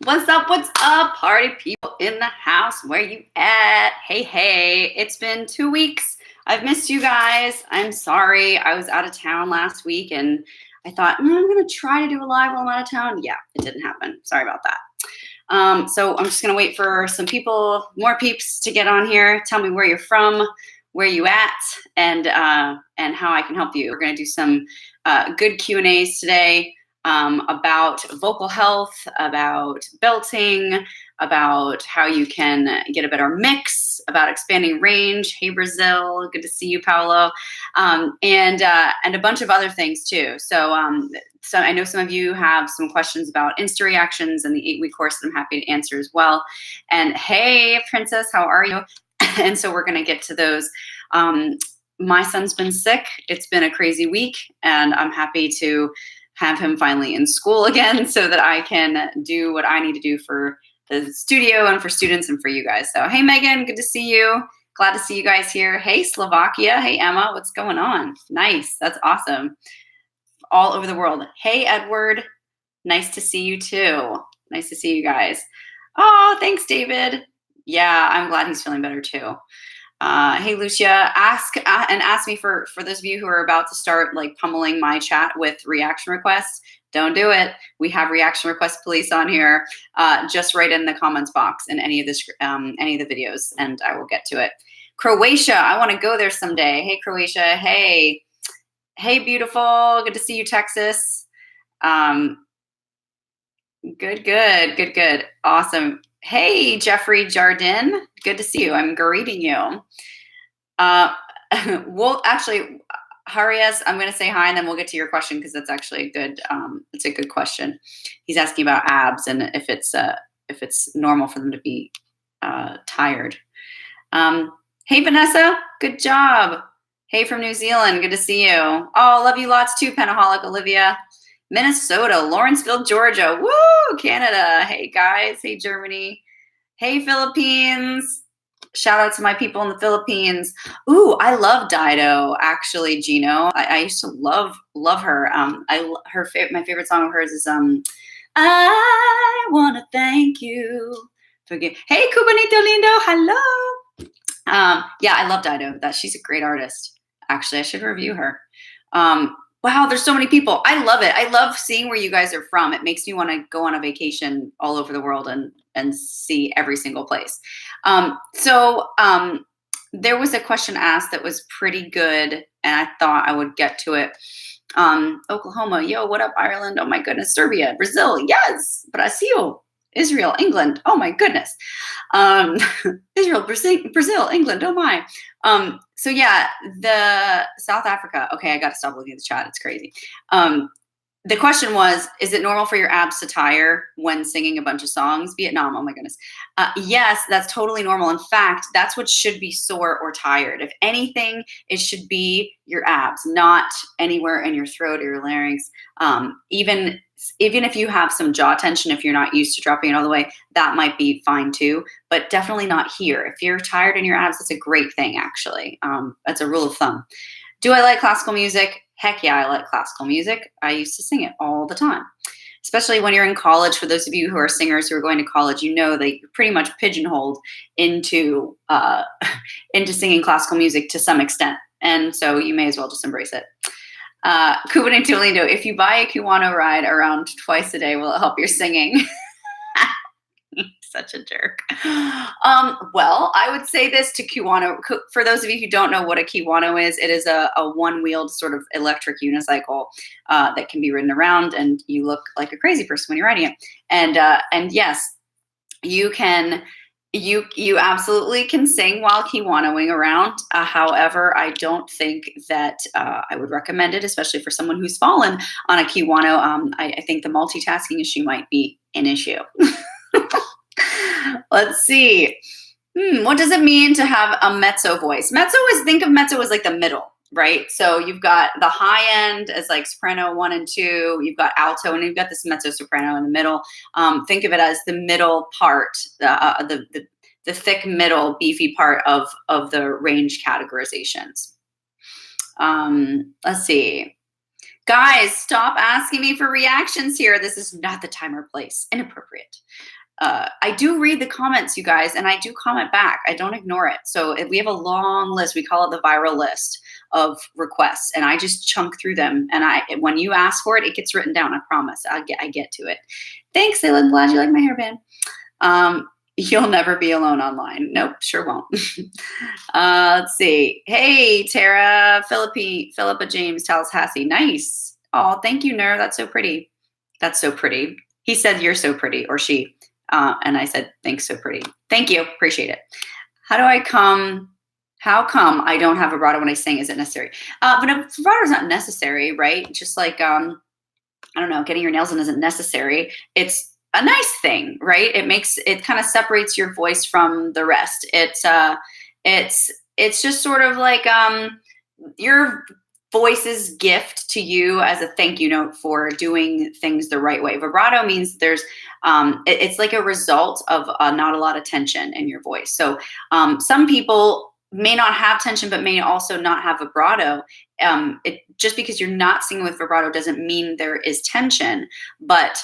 What's up? What's up, party people in the house? Where you at? Hey, hey, it's been 2 weeks. I've missed you guys. I'm sorry. I was out of town last week and I thought, I'm going to try to do a live while I'm out of town. Yeah, it didn't happen. Sorry about that. So I'm just going to wait for some people, more peeps to get on here. Tell me where you're from, where you at, and how I can help you. We're going to do some good Q&As today. About vocal health, about belting, about how you can get a better mix, about expanding range. Hey, Brazil, good to see you, Paolo, and a bunch of other things too. So I know some of you have some questions about Insta-Reactions and the 8-week course that I'm happy to answer as well. And hey, Princess, how are you? And so we're going to get to those. My son's been sick. It's been a crazy week, and I'm happy to have him finally in school again so that I can do what I need to do for the studio and for students and for you guys. So, hey, Megan, good to see you. Glad to see you guys here. Hey, Slovakia. Hey, Emma, what's going on? Nice. That's awesome. All over the world. Hey, Edward. Nice to see you too. Nice to see you guys. Oh, thanks, David. Yeah, I'm glad he's feeling better too. Hey, Lucia, ask me for those of you who are about to start like pummeling my chat with reaction requests. Don't do it. We have reaction request police on here. Just write in the comments box in any of the videos, and I will get to it. Croatia, I want to go there someday. Hey, Croatia. Hey, beautiful. Good to see you, Texas. Good. Awesome. Hey, Jeffrey Jardin. Good to see you. I'm greeting you. Well, actually, Harias, I'm going to say hi, and then we'll get to your question because that's actually a good. It's a good question. He's asking about abs and if it's normal for them to be tired. Hey, Vanessa. Good job. Hey, from New Zealand. Good to see you. Oh, love you lots too, Penaholic Olivia. Minnesota, Lawrenceville, Georgia. Woo! Canada. Hey, guys. Hey, Germany. Hey, Philippines. Shout out to my people in the Philippines. Ooh, I love Dido, actually, Gino. I used to love her. My favorite song of hers is I want to thank you. Hey, Cubanito Lindo. Hello. Yeah, I love Dido. She's a great artist. Actually, I should review her. Wow, there's so many people. I love it. I love seeing where you guys are from. It makes me want to go on a vacation all over the world and see every single place. There was a question asked that was pretty good, and I thought I would get to it. Oklahoma, yo, what up, Ireland? Oh my goodness, Serbia, Brazil, yes, Brazil, Israel, England. Oh my goodness, Israel, Brazil, England. Oh my. So yeah, the South Africa. Okay, I got to stop looking at the chat. It's crazy. The question was, is it normal for your abs to tire when singing a bunch of songs? Vietnam, oh my goodness. Yes, that's totally normal. In fact, that's what should be sore or tired. If anything, it should be your abs, not anywhere in your throat or your larynx. Even if you have some jaw tension, if you're not used to dropping it all the way, that might be fine too, but definitely not here. If you're tired in your abs, that's a great thing, actually. That's a rule of thumb. Do I like classical music? Heck yeah, I like classical music. I used to sing it all the time, especially when you're in college. For those of you who are singers who are going to college, you know that you're pretty much pigeonholed into singing classical music to some extent. And so you may as well just embrace it. Cubanito Lindo, if you buy a Kiwano ride around twice a day, will it help your singing? Such a jerk. Well, I would say this to Kiwano. For those of you who don't know what a Kiwano is, it is a one-wheeled sort of electric unicycle that can be ridden around, and you look like a crazy person when you're riding it. And yes, you can. You absolutely can sing while Kiwanoing around. However, I don't think that I would recommend it, especially for someone who's fallen on a Kiwano. I think the multitasking issue might be an issue. Let's see. What does it mean to have a mezzo voice? Think of mezzo as like the middle, right? So you've got the high end as like soprano 1 and 2. You've got alto, and you've got this mezzo soprano in the middle. Think of it as the middle part, the thick middle, beefy part of the range categorizations. Let's see. Guys, stop asking me for reactions here. This is not the time or place. Inappropriate. I do read the comments, you guys, and I do comment back. I don't ignore it. So if we have a long list, we call it the viral list of requests, and I just chunk through them. And when you ask for it, it gets written down. I promise. I get to it. Thanks, Ayla. I'm glad you like my hairband. You'll never be alone online. Nope, sure won't. Let's see. Hey, Tara, Philippa James Tallahassee. Nice. Oh, thank you, Nur. That's so pretty. That's so pretty. He said, you're so pretty, or she. And I said, thanks, so pretty. Thank you. Appreciate it. How come I don't have vibrato when I sing? Is it necessary? But vibrato is not necessary, right? Just like, I don't know, getting your nails in isn't necessary. It's a nice thing, right? It kind of separates your voice from the rest. It's just sort of like your voice's gift to you as a thank you note for doing things the right way. Vibrato means there's it's like a result of not a lot of tension in your voice. So some people may not have tension, but may also not have vibrato. Just because you're not singing with vibrato doesn't mean there is tension. But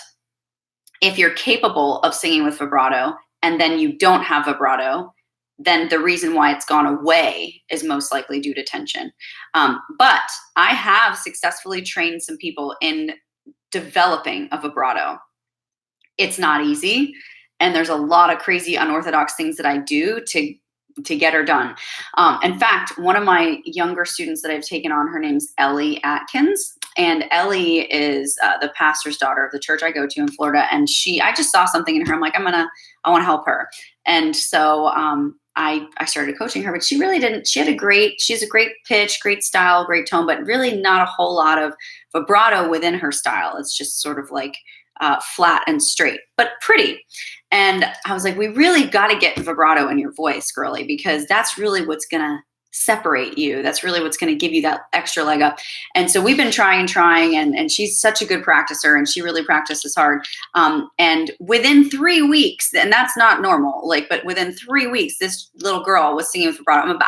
if you're capable of singing with vibrato and then you don't have vibrato, then the reason why it's gone away is most likely due to tension. But I have successfully trained some people in developing a vibrato. It's not easy, and there's a lot of crazy unorthodox things that I do to get her done. In fact, one of my younger students that I've taken on, her name's Ellie Atkins. And Ellie is the pastor's daughter of the church I go to in Florida. And I just saw something in her. I'm like, I want to help her. And so I started coaching her, but she really didn't. She has a great pitch, great style, great tone, but really not a whole lot of vibrato within her style. It's just sort of like flat and straight, but pretty. And I was like, we really got to get vibrato in your voice, girly, because that's really what's going to separate you. That's really what's going to give you that extra leg up. And so we've been trying, and she's such a good practicer, and she really practices hard. And within 3 weeks, and that's not normal, but within 3 weeks, this little girl was singing with vibrato.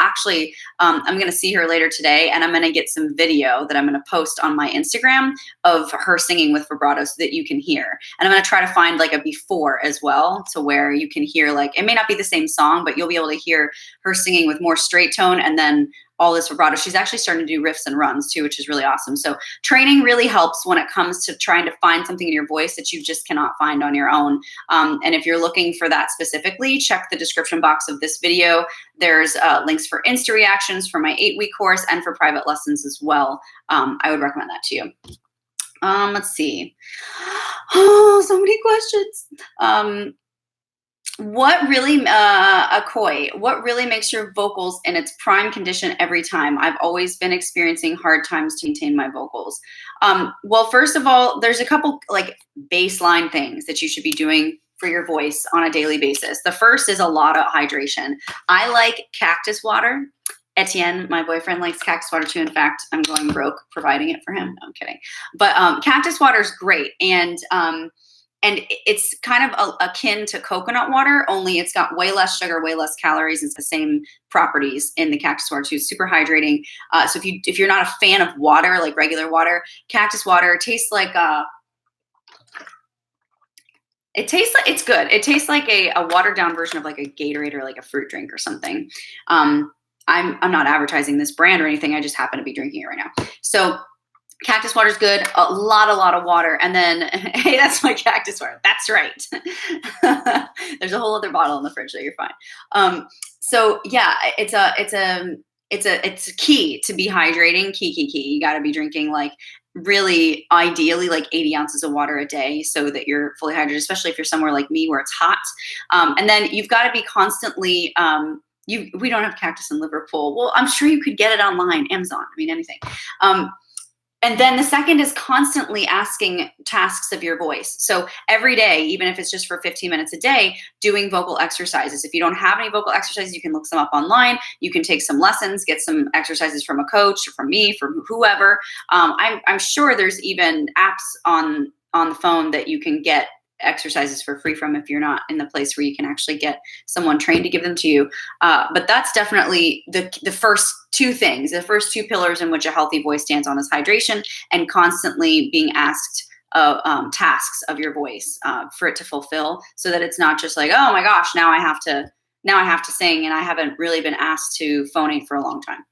I'm going to see her later today, and I'm going to get some video that I'm going to post on my Instagram of her singing with vibrato so that you can hear. And I'm going to try to find like a before as well, to where you can hear, like, it may not be the same song, but you'll be able to hear her singing with more straight tone and then all this vibrato. She's actually starting to do riffs and runs too, which is really awesome. So training really helps when it comes to trying to find something in your voice that you just cannot find on your own. And if you're looking for that specifically, check the description box of this video. There's links for Insta-Reactions, for my 8-week course, and for private lessons as well. I would recommend that to you. Let's see. Oh, so many questions. What really makes your vocals in its prime condition every time? I've always been experiencing hard times to maintain my vocals. Well, first of all, there's a couple like baseline things that you should be doing for your voice on a daily basis. The first is a lot of hydration. I like cactus water. Etienne, my boyfriend, likes cactus water too. In fact, I'm going broke providing it for him. No, I'm kidding. But cactus water is great. And it's kind of akin to coconut water, only it's got way less sugar, way less calories. It's the same properties in the cactus water too. It's super hydrating. So if you're not a fan of water, like regular water, cactus water tastes like it's good. It tastes like a watered down version of like a Gatorade or like a fruit drink or something. I'm not advertising this brand or anything. I just happen to be drinking it right now. So cactus water is good. A lot of water. And then, hey, that's my cactus water. That's right. There's a whole other bottle in the fridge, so you're fine. So yeah, it's key to be hydrating. Key. You got to be drinking like really ideally like 80 ounces of water a day so that you're fully hydrated, especially if you're somewhere like me where it's hot. And then you've got to be constantly, we don't have cactus in Liverpool. Well, I'm sure you could get it online, Amazon, anything. And then the second is constantly asking tasks of your voice. So every day, even if it's just for 15 minutes a day, doing vocal exercises. If you don't have any vocal exercises, you can look some up online. You can take some lessons, get some exercises from a coach or from me, from whoever. I'm sure there's even apps on the phone that you can get exercises for free from if you're not in the place where you can actually get someone trained to give them to you. But that's definitely the first two things, the first two pillars in which a healthy voice stands on is hydration and constantly being asked tasks of your voice for it to fulfill, so that it's not just like, oh my gosh, now I have to sing and I haven't really been asked to phonate for a long time.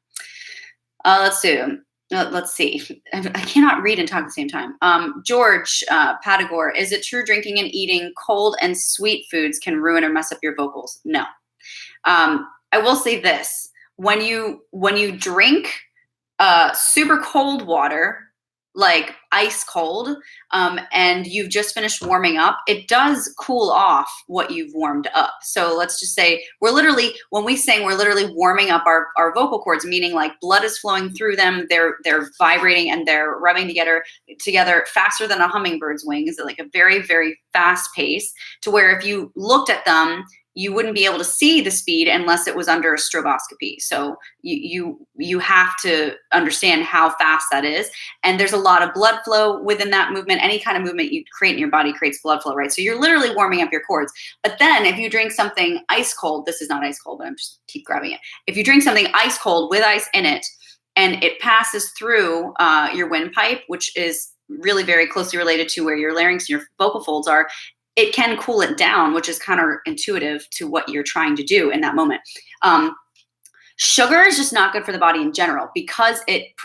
Let's see. I cannot read and talk at the same time. George Padagor, is it true drinking and eating cold and sweet foods can ruin or mess up your vocals? No. I will say this. When you drink super cold water, like ice cold, and you've just finished warming up, it does cool off what you've warmed up. So let's just say when we sing, we're literally warming up our vocal cords, meaning like blood is flowing through them. They're vibrating and they're rubbing together faster than a hummingbird's wings, at like a very, very fast pace, to where if you looked at them, you wouldn't be able to see the speed unless it was under a stroboscopy. So you have to understand how fast that is. And there's a lot of blood flow within that movement. Any kind of movement you create in your body creates blood flow, right? So you're literally warming up your cords. But then if you drink something ice cold, this is not ice cold, but I'm just keep grabbing it. If you drink something ice cold with ice in it, and it passes through your windpipe, which is really very closely related to where your larynx and your vocal folds are, it can cool it down, which is counterintuitive to what you're trying to do in that moment. Sugar is just not good for the body in general because it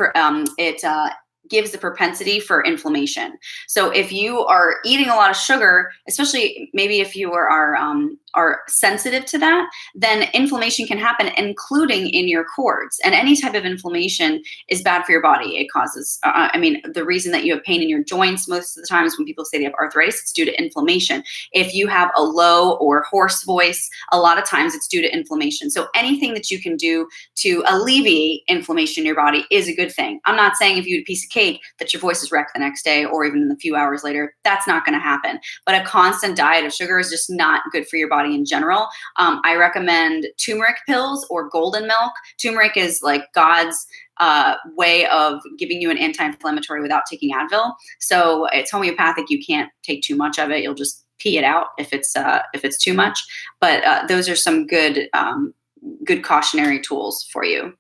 gives the propensity for inflammation. So if you are eating a lot of sugar, especially maybe if you are sensitive to that, then inflammation can happen, including in your cords. And any type of inflammation is bad for your body. It causes, the reason that you have pain in your joints most of the times when people say they have arthritis, it's due to inflammation. If you have a low or hoarse voice, a lot of times it's due to inflammation. So anything that you can do to alleviate inflammation in your body is a good thing. I'm not saying if you eat a piece of cake that your voice is wrecked the next day or even in a few hours later. That's not going to happen. But a constant diet of sugar is just not good for your body in general. I recommend turmeric pills or golden milk. Turmeric is like God's way of giving you an anti-inflammatory without taking Advil. So it's homeopathic. You can't take too much of it. You'll just pee it out if it's too much. But those are some good cautionary tools for you.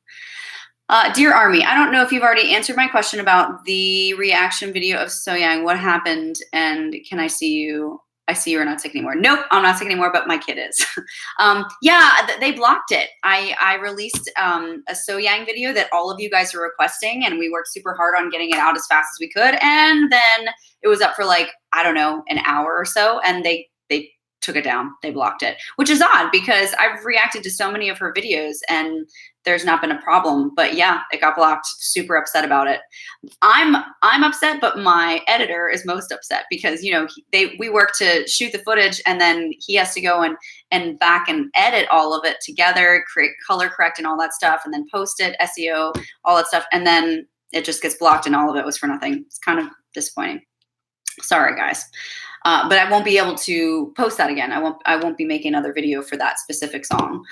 Dear Army, I don't know if you've already answered my question about the reaction video of So Young. What happened? And can I see you? I see you are not sick anymore. Nope, I'm not sick anymore, but my kid is. They blocked it. I released a So Yang video that all of you guys were requesting, and we worked super hard on getting it out as fast as we could. And then it was up for like, I don't know, an hour or so, and they took it down. They blocked it, which is odd because I've reacted to so many of her videos and there's not been a problem. But yeah, it got blocked. Super upset about it. I'm upset, but my editor is most upset because, you know, we work to shoot the footage and then he has to go and back and edit all of it together, create color correct and all that stuff, and then post it, SEO, all that stuff. And then it just gets blocked and all of it was for nothing. It's kind of disappointing. Sorry, guys. But I won't be able to post that again. I won't be making another video for that specific song.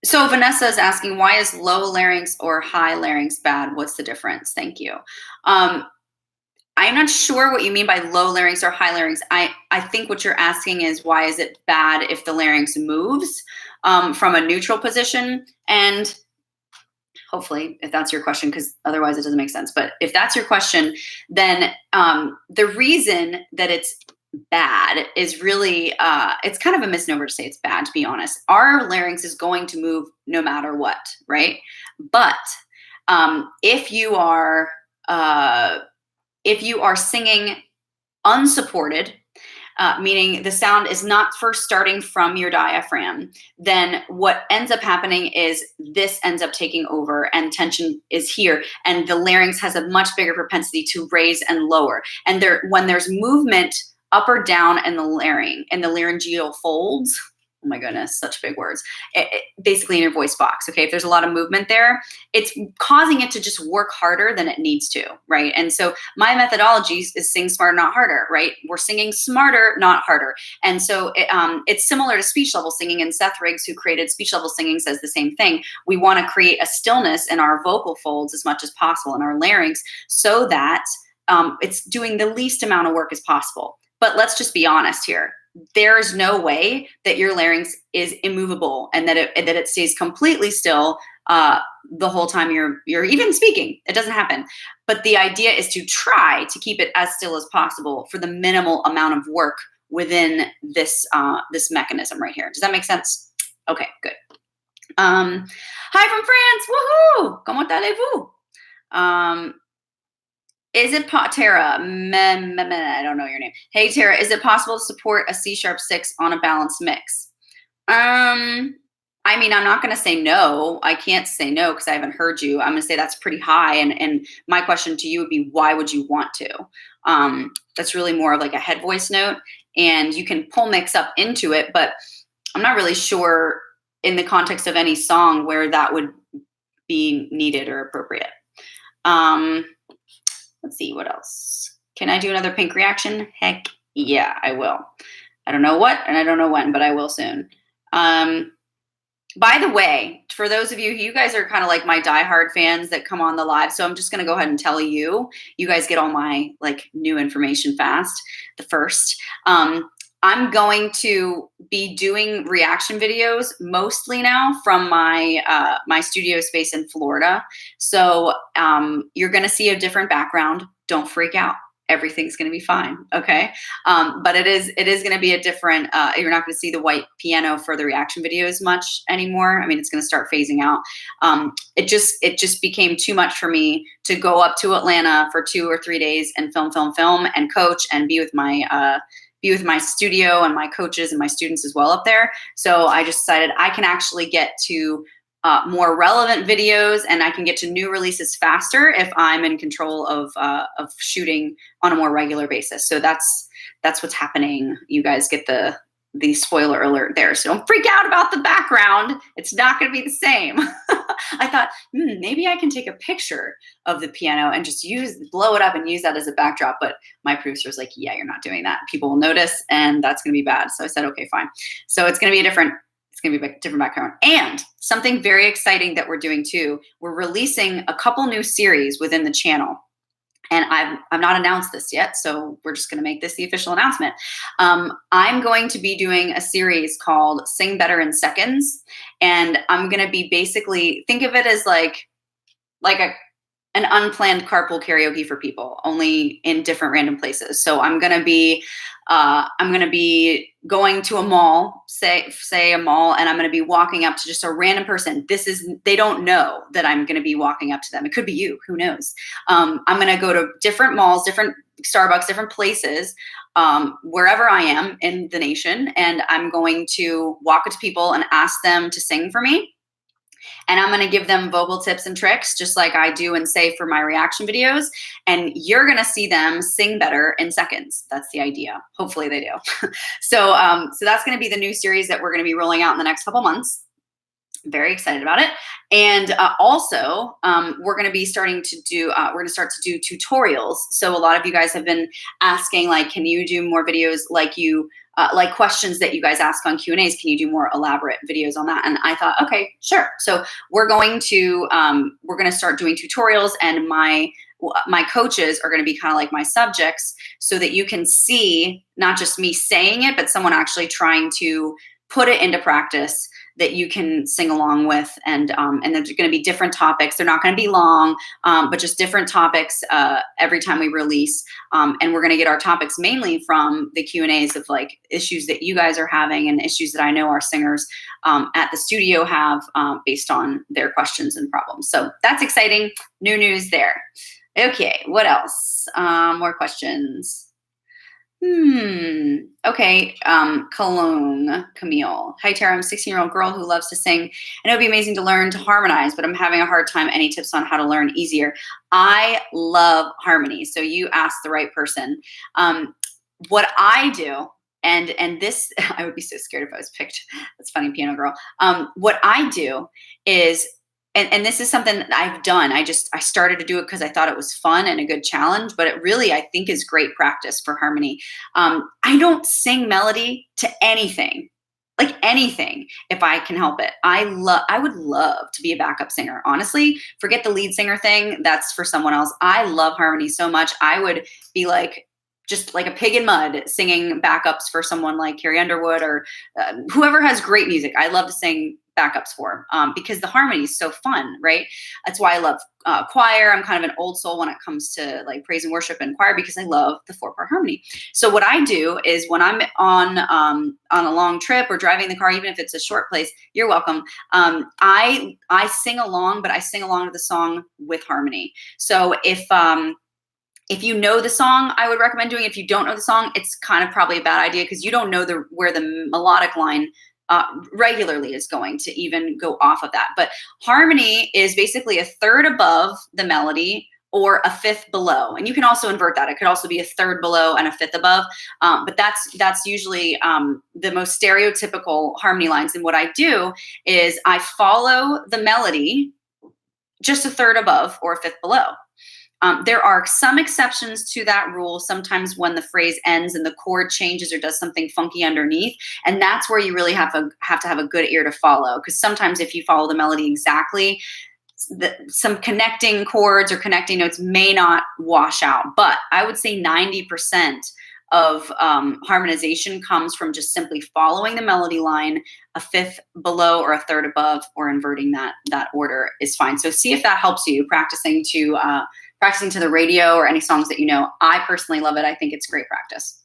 So Vanessa is asking, why is low larynx or high larynx bad? What's the difference? Thank you. I'm not sure what you mean by low larynx or high larynx. I think what you're asking is, why is it bad if the larynx moves from a neutral position? And hopefully, if that's your question, because otherwise it doesn't make sense. But if that's your question, then the reason that it's bad is really, it's kind of a misnomer to say it's bad, to be honest. Our larynx is going to move no matter what, right? But if you are singing unsupported, meaning the sound is not first starting from your diaphragm, then what ends up happening is this ends up taking over and tension is here. And the larynx has a much bigger propensity to raise and lower. And when there's movement up or down in the laryngeal folds, oh my goodness, such big words, basically in your voice box, okay? If there's a lot of movement there, it's causing it to just work harder than it needs to, right? And so my methodology is sing smarter, not harder, right? We're singing smarter, not harder. And so it's similar to speech level singing, and Seth Riggs, who created speech level singing, says the same thing. We want to create a stillness in our vocal folds as much as possible in our larynx so that it's doing the least amount of work as possible. But let's just be honest here. There's no way that your larynx is immovable and that it stays completely still the whole time you're even speaking. It doesn't happen. But the idea is to try to keep it as still as possible for the minimal amount of work within this this mechanism right here. Does that make sense? Okay, good. Hi from France. Woohoo! Comment allez-vous? Is it Tara? I don't know your name. Hey Tara, is it possible to support a C-sharp 6 on a balanced mix? I mean, I'm not going to say no. I can't say no because I haven't heard you. I'm going to say that's pretty high. And my question to you would be, why would you want to? That's really more of like a head voice note. And you can pull mix up into it, but I'm not really sure in the context of any song where that would be needed or appropriate. Let's see, what else? Can I do another pink reaction? Heck yeah, I will. I don't know what and I don't know when, but I will soon. By the way, for those of you guys are kind of like my diehard fans that come on the live, so I'm just going to go ahead and tell you, you guys get all my like new information fast. The first, I'm going to be doing reaction videos mostly now from my my studio space in Florida. So you're going to see a different background. Don't freak out. Everything's going to be fine. Okay. But it is going to be a different, you're not going to see the white piano for the reaction videos much anymore. I mean, it's going to start phasing out. It just became too much for me to go up to Atlanta for 2 or 3 days and film and coach and be with my studio and my coaches and my students as well up there. So I just decided I can actually get to more relevant videos and I can get to new releases faster if I'm in control of shooting on a more regular basis. So that's what's happening. You guys get the spoiler alert there. So don't freak out about the background. It's not going to be the same. I thought, maybe I can take a picture of the piano and just blow it up and use that as a backdrop. But my producer was like, yeah, you're not doing that. People will notice and that's going to be bad. So I said, okay, fine. So it's going to be a different background. And something very exciting that we're doing too, we're releasing a couple new series within the channel. And I've not announced this yet, so we're just going to make this the official announcement. I'm going to be doing a series called Sing Better in Seconds. And I'm going to be basically, think of it as like an unplanned carpool karaoke for people, only in different random places. So I'm going to be going to a mall, say a mall, and I'm going to be walking up to just a random person. They don't know that I'm going to be walking up to them. It could be you, who knows? I'm going to go to different malls, different Starbucks, different places, wherever I am in the nation. And I'm going to walk up to people and ask them to sing for me. And I'm going to give them vocal tips and tricks, just like I do and say for my reaction videos. And you're going to see them sing better in seconds. That's the idea. Hopefully they do. So that's going to be the new series that we're going to be rolling out in the next couple months. Very excited about it. And also, we're going to start to do tutorials. So a lot of you guys have been asking, like, can you do more videos like questions that you guys ask on Q&As? Can you do more elaborate videos on that? And I thought, okay, sure. So we're going to start doing tutorials, and my coaches are going to be kind of like my subjects, so that you can see not just me saying it, but someone actually trying to put it into practice that you can sing along with. And there's going to be different topics. They're not going to be long, but just different topics every time we release. And we're going to get our topics mainly from the Q&As of like issues that you guys are having and issues that I know our singers at the studio have based on their questions and problems. So that's exciting. New news there. Okay, what else? More questions. Okay. Camille. Hi, Tara. I'm a 16-year-old girl who loves to sing, and it would be amazing to learn to harmonize, but I'm having a hard time. Any tips on how to learn easier? I love harmony. So you asked the right person. What I do, and this, I would be so scared if I was picked. That's funny, piano girl. What I do is, and this is something that I've done. I started to do it because I thought it was fun and a good challenge, but it really, I think, is great practice for harmony. I don't sing melody to anything like anything, if I can help it. I would love to be a backup singer. Honestly, forget the lead singer thing. That's for someone else. I love harmony so much. I would be like, just like a pig in mud singing backups for someone like Carrie Underwood or whoever has great music. I love to sing backups for because the harmony is so fun, right? That's why I love choir. I'm kind of an old soul when it comes to like praise and worship and choir because I love the 4-part harmony. So what I do is when I'm on a long trip or driving the car, even if it's a short place, you're welcome. I sing along, but I sing along to the song with harmony. So if you know the song, I would recommend doing it. If you don't know the song, it's kind of probably a bad idea because you don't know where the melodic line regularly is going to even go off of that. But harmony is basically a third above the melody or a fifth below. And you can also invert that. It could also be a third below and a fifth above. But that's usually the most stereotypical harmony lines. And what I do is I follow the melody just a third above or a fifth below. There are some exceptions to that rule, sometimes when the phrase ends and the chord changes or does something funky underneath. And that's where you really have to have a good ear to follow. Because sometimes if you follow the melody exactly, some connecting chords or connecting notes may not wash out. But I would say 90% of harmonization comes from just simply following the melody line, a fifth below or a third above, or inverting that order is fine. So see if that helps you practicing to the radio or any songs that you know. I personally love it. I think it's great practice.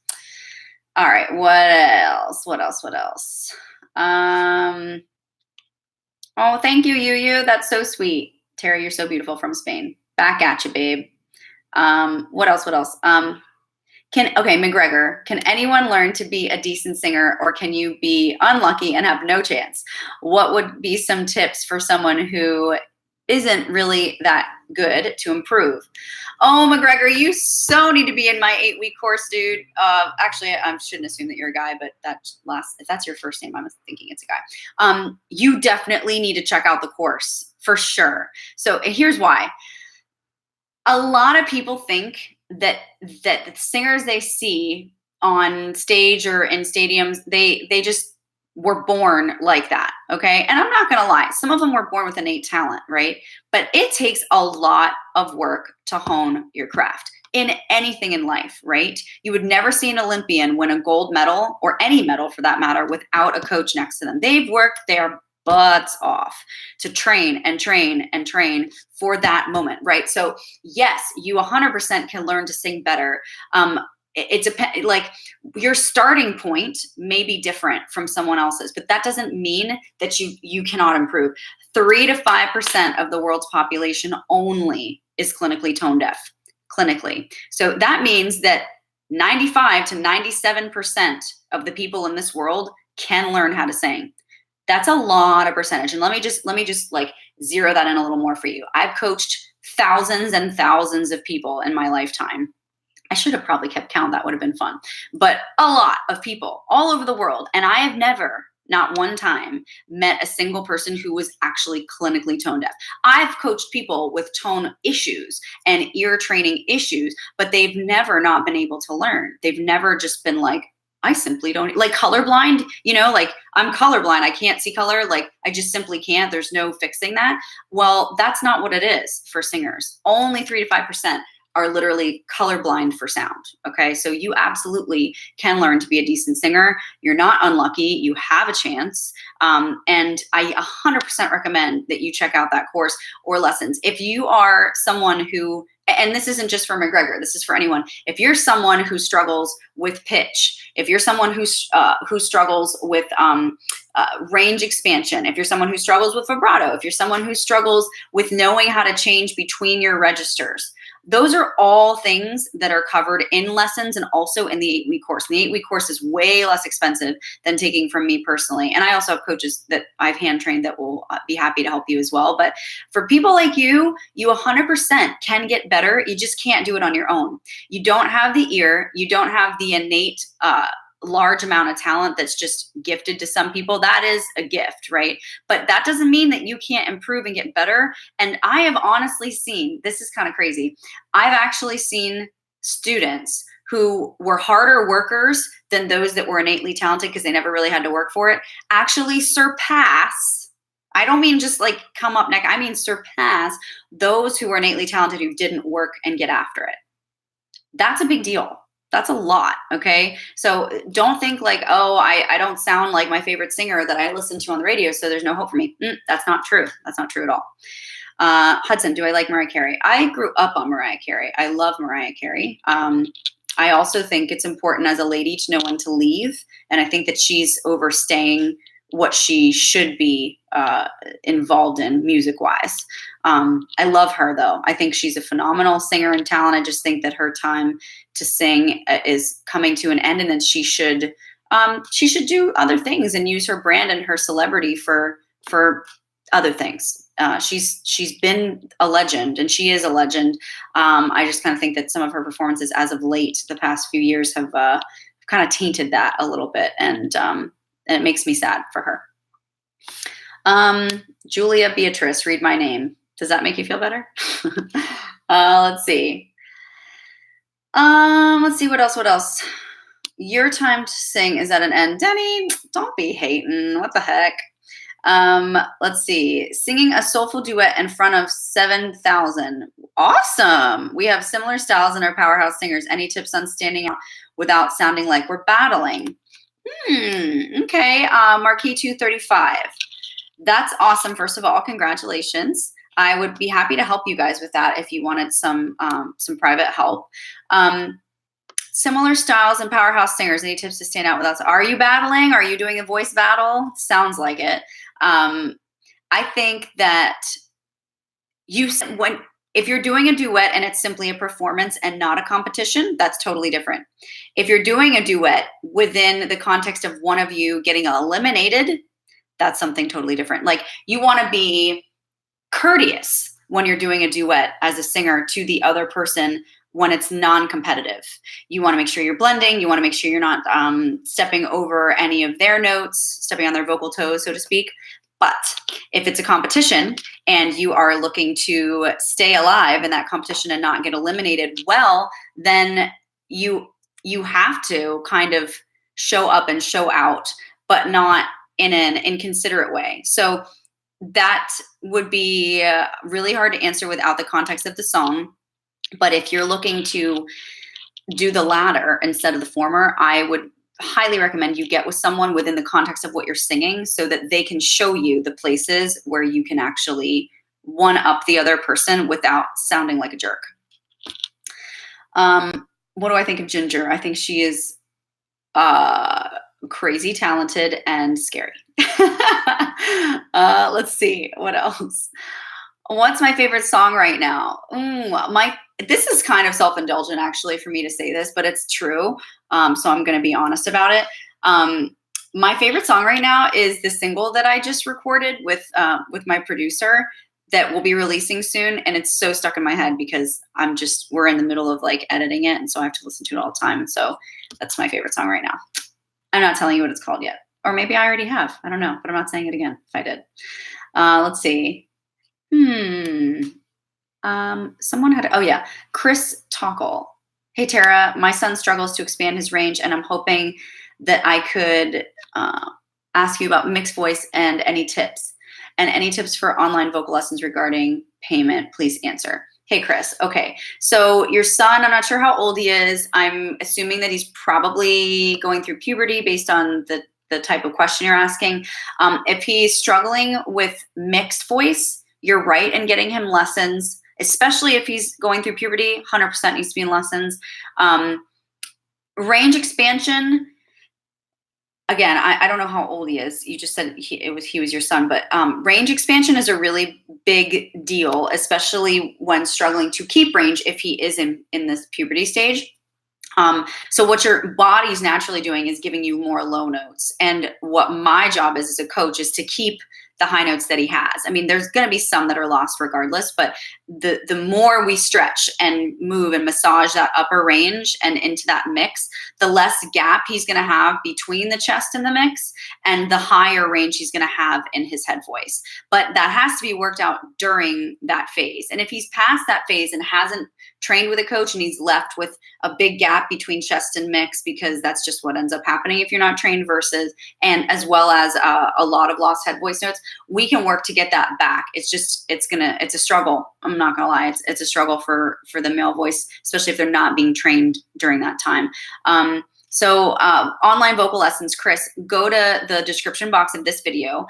All right, what else? Oh, thank you, Yu. That's so sweet. Terry, you're so beautiful from Spain. Back at you, babe. What else? McGregor, can anyone learn to be a decent singer, or can you be unlucky and have no chance? What would be some tips for someone who isn't really that good to improve? Oh, McGregor, you so need to be in my 8-week course, dude. Actually, I shouldn't assume that you're a guy, but if that's your first name, I'm thinking it's a guy. You definitely need to check out the course for sure. So here's why. A lot of people think that the singers they see on stage or in stadiums, they just were born like that, okay? And I'm not gonna lie, some of them were born with innate talent, right? But it takes a lot of work to hone your craft in anything in life, right? You would never see an Olympian win a gold medal, or any medal for that matter, without a coach next to them. They've worked their butts off to train and train and train for that moment, right? So yes, you 100% can learn to sing better. It depends, like your starting point may be different from someone else's, but that doesn't mean that you cannot improve. 3 to 5% of the world's population only is clinically tone deaf, clinically. So that means that 95 to 97% of the people in this world can learn how to sing. That's a lot of percentage. And let me just like zero that in a little more for you. I've coached thousands and thousands of people in my lifetime. I should have probably kept count. That would have been fun. But a lot of people all over the world. And I have never, not one time, met a single person who was actually clinically tone deaf. I've coached people with tone issues and ear training issues, but they've never not been able to learn. They've never just been like, I simply don't, like colorblind, like I'm colorblind. I can't see color. Like I just simply can't. There's no fixing that. Well, that's not what it is for singers. Only 3 to 5% are literally colorblind for sound. Okay. So you absolutely can learn to be a decent singer. You're not unlucky. You have a chance. And I 100% recommend that you check out that course or lessons. If you are someone who, and this isn't just for McGregor, this is for anyone. If you're someone who struggles with pitch, if you're someone who struggles with range expansion, if you're someone who struggles with vibrato, if you're someone who struggles with knowing how to change between your registers, those are all things that are covered in lessons and also in the 8-week course. And the 8-week course is way less expensive than taking from me personally. And I also have coaches that I've hand trained that will be happy to help you as well. But for people like you 100% can get better. You just can't do it on your own. You don't have the ear. You don't have the innate large amount of talent that's just gifted to some people. That is a gift, right? But that doesn't mean that you can't improve and get better. And I have honestly seen, this is kind of crazy, I've actually seen students who were harder workers than those that were innately talented because they never really had to work for it actually surpass, I don't mean just like come up next, I mean surpass those who were innately talented who didn't work and get after it. That's a big deal. That's a lot, okay? So don't think like, oh, I don't sound like my favorite singer that I listen to on the radio, so there's no hope for me. That's not true. That's not true at all. Hudson, do I like Mariah Carey? I grew up on Mariah Carey. I love Mariah Carey. I also think it's important as a lady to know when to leave, and I think that she's overstaying what she should be involved in music-wise. I love her, though. I think she's a phenomenal singer and talent. I just think that her time to sing is coming to an end, and that she should do other things and use her brand and her celebrity for other things. She's been a legend, and she is a legend. I just kind of think that some of her performances as of late, the past few years, have kind of tainted that a little bit, and it makes me sad for her. Julia Beatrice, read my name. Does that make you feel better? Let's see. What else? Your time to sing is at an end. Denny, don't be hating. What the heck? Let's see. Singing a soulful duet in front of 7,000. Awesome. We have similar styles in our powerhouse singers. Any tips on standing out without sounding like we're battling? Okay. Marquis 235. That's awesome. First of all, congratulations. I would be happy to help you guys with that if you wanted some private help. Similar styles and powerhouse singers. Any tips to stand out without? Are you battling? Are you doing a voice battle? Sounds like it. I think that if you're doing a duet and it's simply a performance and not a competition, that's totally different. If you're doing a duet within the context of one of you getting eliminated, that's something totally different. Like, you want to be courteous when you're doing a duet as a singer to the other person when it's non-competitive. You want to make sure you're blending. You want to make sure you're not stepping over any of their notes, stepping on their vocal toes, so to speak. But if it's a competition and you are looking to stay alive in that competition and not get eliminated, well, then you have to kind of show up and show out, but not in an inconsiderate way. So that would be really hard to answer without the context of the song. But if you're looking to do the latter instead of the former, I would highly recommend you get with someone within the context of what you're singing so that they can show you the places where you can actually one-up the other person without sounding like a jerk. What do I think of Ginger? I think she is crazy talented and scary. Let's see. What else? What's my favorite song right now? This is kind of self-indulgent actually for me to say this, but it's true. So I'm going to be honest about it. My favorite song right now is the single that I just recorded with my producer that we'll be releasing soon. And it's so stuck in my head because we're in the middle of like editing it. And so I have to listen to it all the time. And so that's my favorite song right now. I'm not telling you what it's called yet. Or maybe I already have. I don't know, but I'm not saying it again if I did. Let's see. Someone had, Chris Tockle. Hey, Tara, my son struggles to expand his range, and I'm hoping that I could ask you about mixed voice and any tips. And any tips for online vocal lessons regarding payment, please answer. Hey, Chris. Okay. So your son, I'm not sure how old he is. I'm assuming that he's probably going through puberty based on the type of question you're asking. If he's struggling with mixed voice, you're right in getting him lessons, especially if he's going through puberty. 100% needs to be in lessons. Range expansion. Again, I don't know how old he is. You just said he was your son, but range expansion is a really big deal, especially when struggling to keep range if he is in this puberty stage. So what your body's naturally doing is giving you more low notes. And what my job is as a coach is to keep the high notes that he has. I mean, there's going to be some that are lost regardless, but the more we stretch and move and massage that upper range and into that mix, the less gap he's going to have between the chest and the mix, and the higher range he's going to have in his head voice. But that has to be worked out during that phase. And if he's past that phase and hasn't trained with a coach and he's left with a big gap between chest and mix, because that's just what ends up happening if you're not trained, versus, and as well as a lot of lost head voice notes, we can work to get that back. It's a struggle. I'm not gonna lie. It's a struggle for the male voice, especially if they're not being trained during that time. So online vocal lessons, Chris, go to the description box of this video,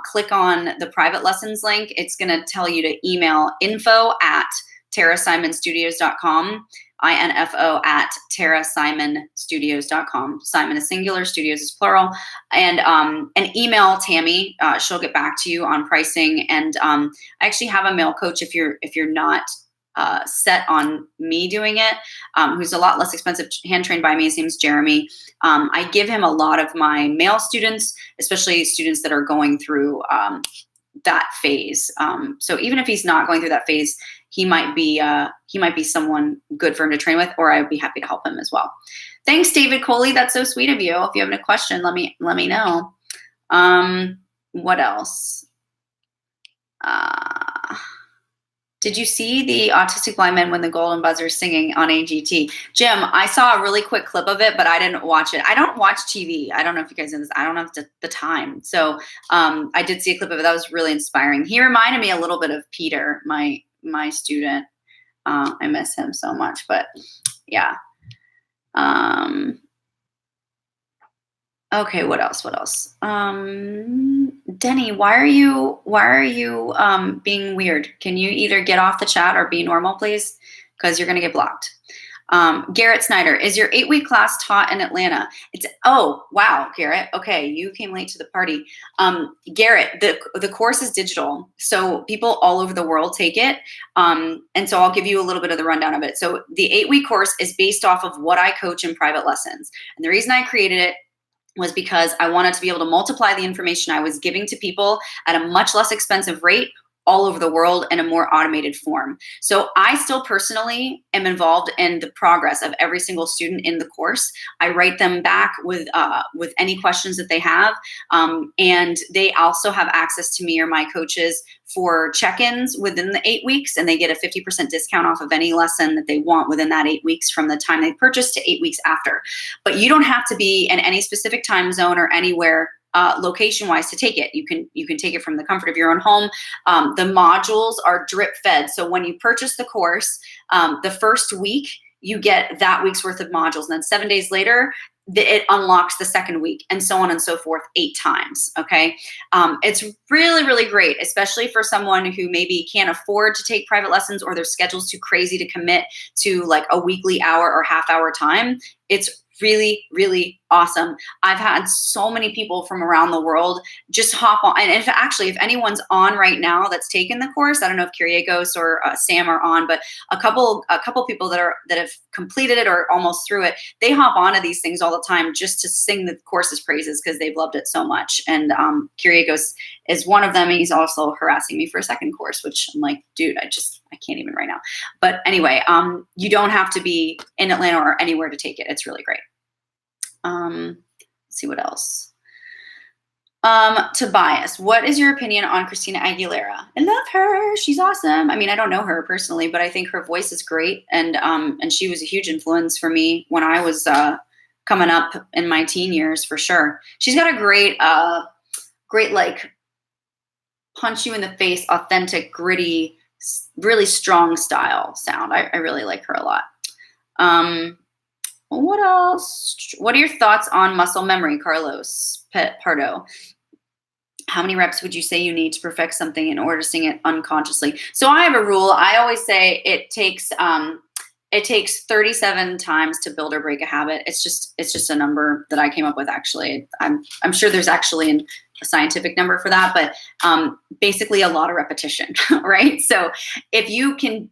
click on the private lessons link. It's gonna tell you to email info@TaraSimonStudios.com, info@TaraSimonStudios.com. Simon is singular, studios is plural, and email Tammy. She'll get back to you on pricing. And I actually have a male coach if you're not set on me doing it, who's a lot less expensive, hand trained by me. His name's Jeremy. I give him a lot of my male students, especially students that are going through that phase. So even if he's not going through that phase, he might be someone good for him to train with, or I would be happy to help him as well. Thanks, David Coley. That's so sweet of you. If you have a question, let me know. What else? Did you see the Autistic Blind Men Win the Golden Buzzer singing on AGT? Jim, I saw a really quick clip of it, but I didn't watch it. I don't watch TV. I don't know if you guys know this. I don't have the time. So I did see a clip of it. That was really inspiring. He reminded me a little bit of Peter, my student. I miss him so much, but yeah. Okay, what else? Denny, why are you being weird? Can you either get off the chat or be normal, please? Because you're gonna get blocked. Garrett Snyder, is your 8-week class taught in Atlanta? Oh, wow, Garrett. Okay, you came late to the party. Garrett, the course is digital, so people all over the world take it. And so I'll give you a little bit of the rundown of it. So the 8-week course is based off of what I coach in private lessons. And the reason I created it was because I wanted to be able to multiply the information I was giving to people at a much less expensive rate all over the world in a more automated form. So I still personally am involved in the progress of every single student in the course. I write them back with any questions that they have. And they also have access to me or my coaches for check-ins within the 8 weeks, and they get a 50% discount off of any lesson that they want within that 8 weeks from the time they purchase to 8 weeks after. But you don't have to be in any specific time zone or anywhere location-wise to take it. You can take it from the comfort of your own home. The modules are drip fed. So when you purchase the course, the first week, you get that week's worth of modules. And then 7 days later, it unlocks the second week, and so on and so forth 8 times, okay? It's really, really great, especially for someone who maybe can't afford to take private lessons, or their schedule's too crazy to commit to like a weekly hour or half-hour time. It's really, really awesome. I've had so many people from around the world just hop on. And if anyone's on right now that's taken the course, I don't know if Kyriakos or Sam are on, but a couple people that have completed it or almost through it, they hop onto these things all the time just to sing the course's praises because they've loved it so much. And Kyriakos is one of them. And he's also harassing me for a second course, which I'm like, dude, I can't even right now. But anyway, you don't have to be in Atlanta or anywhere to take it. It's really great. Let's see what else. Tobias, what is your opinion on Christina Aguilera? I love her. She's awesome. I mean, I don't know her personally, but I think her voice is great. And she was a huge influence for me when I was coming up in my teen years, for sure. She's got a great like punch you in the face, authentic, gritty, really strong style sound. I really like her a lot. What else? What are your thoughts on muscle memory, Carlos Pardo? How many reps would you say you need to perfect something in order to sing it unconsciously? So I have a rule. I always say it takes 37 times to build or break a habit. It's just a number that I came up with, actually. I'm sure there's actually a scientific number for that, but basically a lot of repetition, right? So if you can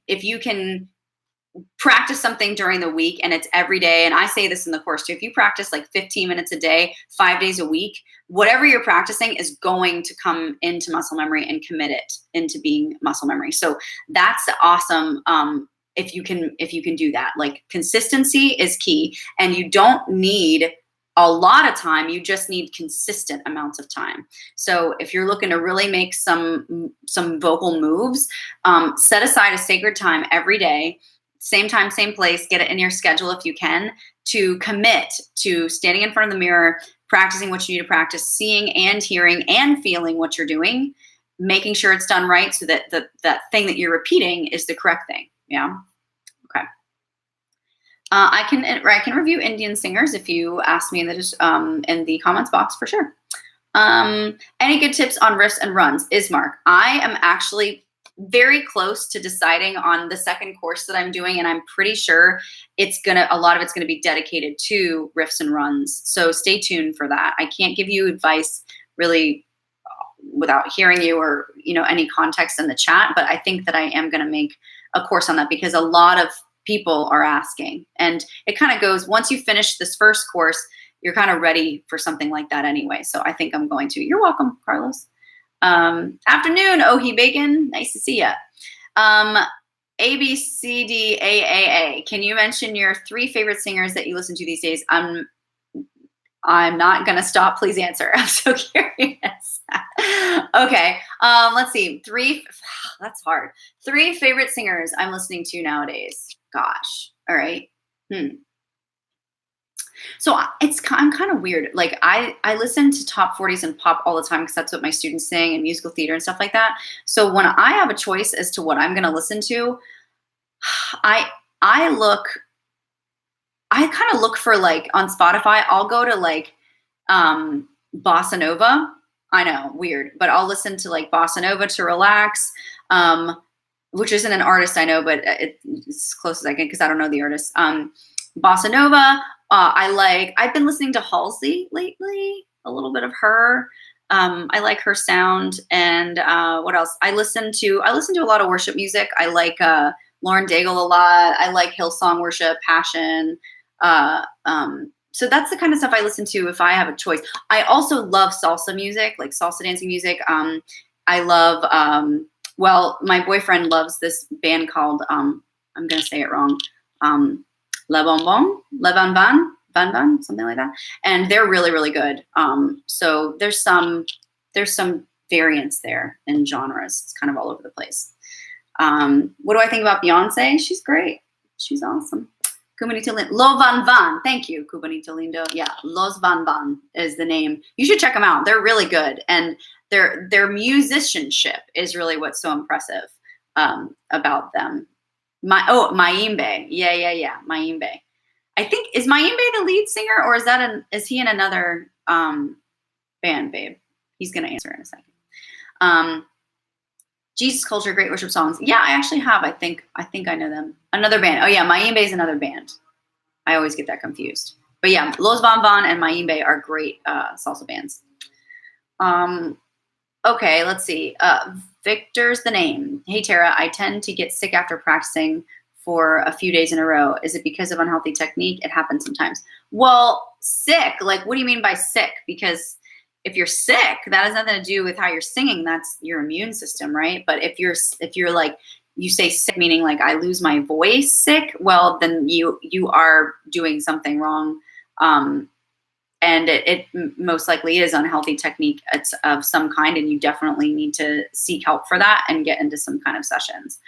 practice something during the week and it's every day, and I say this in the course too, if you practice like 15 minutes a day, 5 days a week, whatever you're practicing is going to come into muscle memory and commit it into being muscle memory. So that's awesome. If you can do that, like consistency is key, and you don't need a lot of time, you just need consistent amounts of time. So if you're looking to really make some vocal moves, set aside a sacred time every day, same time, same place, get it in your schedule if you can, to commit to standing in front of the mirror, practicing what you need to practice, seeing and hearing and feeling what you're doing, making sure it's done right so that that thing that you're repeating is the correct thing. Yeah. Okay. I can review Indian singers if you ask me in the comments box for sure. Any good tips on riffs and runs? Ismark. I am actually very close to deciding on the second course that I'm doing, and I'm pretty sure a lot of it's gonna be dedicated to riffs and runs. So stay tuned for that. I can't give you advice really without hearing you or any context in the chat, but I think that I am gonna make a course on that because a lot of people are asking, and it kind of goes, once you finish this first course, you're kind of ready for something like that anyway. So I think I'm going to. You're welcome, Carlos. Afternoon, Ohi Bacon. Nice to see ya. ABCDAAA. Can you mention your 3 favorite singers that you listen to these days? I'm not gonna stop. Please answer. I'm so curious. Okay. Let's see. 3. That's hard. 3 favorite singers I'm listening to nowadays. Gosh. All right. So I'm kind of weird. Like I listen to top 40s and pop all the time because that's what my students sing and musical theater and stuff like that. So when I have a choice as to what I'm going to listen to, I kind of look for, like, on Spotify, I'll go to like bossa nova. I know, weird, but I'll listen to like bossa nova to relax, which isn't an artist I know, but it's as close as I can because I don't know the artist. Bossa nova. I've been listening to Halsey lately, a little bit of her. I like her sound. And what else? I listen to a lot of worship music. I like Lauren Daigle a lot. I like Hillsong worship, Passion. So that's the kind of stuff I listen to if I have a choice. I also love salsa music, like salsa dancing music. I love, well, my boyfriend loves this band called, I'm going to say it wrong, Le Bonbon, something like that. And they're really, really good. So there's some variance there in genres. It's kind of all over the place. What do I think about Beyonce? She's great. She's awesome. Cubanito Lindo. Lo Van Van. Thank you, Cubanito Lindo. Yeah, Los Van Van is the name. You should check them out. They're really good. And their musicianship is really what's so impressive about them. Mayimbe. Yeah. Mayimbe. I think, is Mayimbe the lead singer, or is he in another band, babe? He's gonna answer in a second. Jesus Culture, great worship songs. Yeah, I actually have. I think I know them. Another band. Oh yeah, Mayimbe is another band. I always get that confused. But yeah, Los Van Van and Mayimbe are great salsa bands. Okay, let's see. Victor's the name. Hey Tara, I tend to get sick after practicing for a few days in a row. Is it because of unhealthy technique? It happens sometimes. Well, sick, like what do you mean by sick? Because if you're sick, that has nothing to do with how you're singing. That's your immune system, right? But if you're like, you say sick, meaning like I lose my voice sick, well, then you are doing something wrong. And it most likely is unhealthy technique of some kind, and you definitely need to seek help for that and get into some kind of sessions.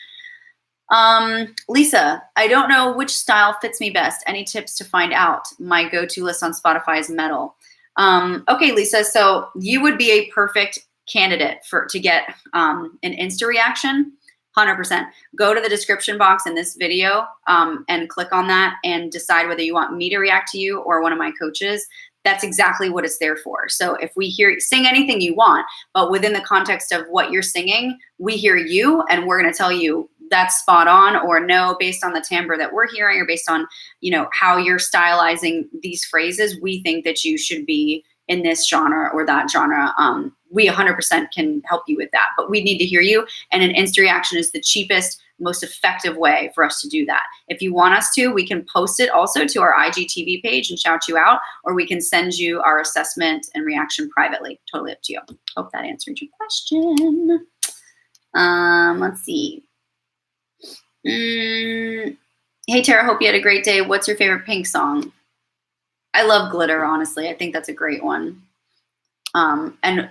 Lisa, I don't know which style fits me best. Any tips to find out? My go-to list on Spotify is metal. Okay, Lisa, so you would be a perfect candidate to get an Insta-Reaction, 100%. Go to the description box in this video and click on that and decide whether you want me to react to you or one of my coaches. That's exactly what it's there for. So if we sing anything you want, but within the context of what you're singing, we hear you and we're going to tell you that's spot on or no, based on the timbre that we're hearing or based on, how you're stylizing these phrases, we think that you should be in this genre or that genre. We 100% can help you with that, but we need to hear you. And an Insta-Reaction is the cheapest, most effective way for us to do that. If you want us to, we can post it also to our IGTV page and shout you out, or we can send you our assessment and reaction privately. Totally up to you. Hope that answered your question. Let's see. Hey, Tara, hope you had a great day. What's your favorite Pink song? I love Glitter, honestly. I think that's a great one. And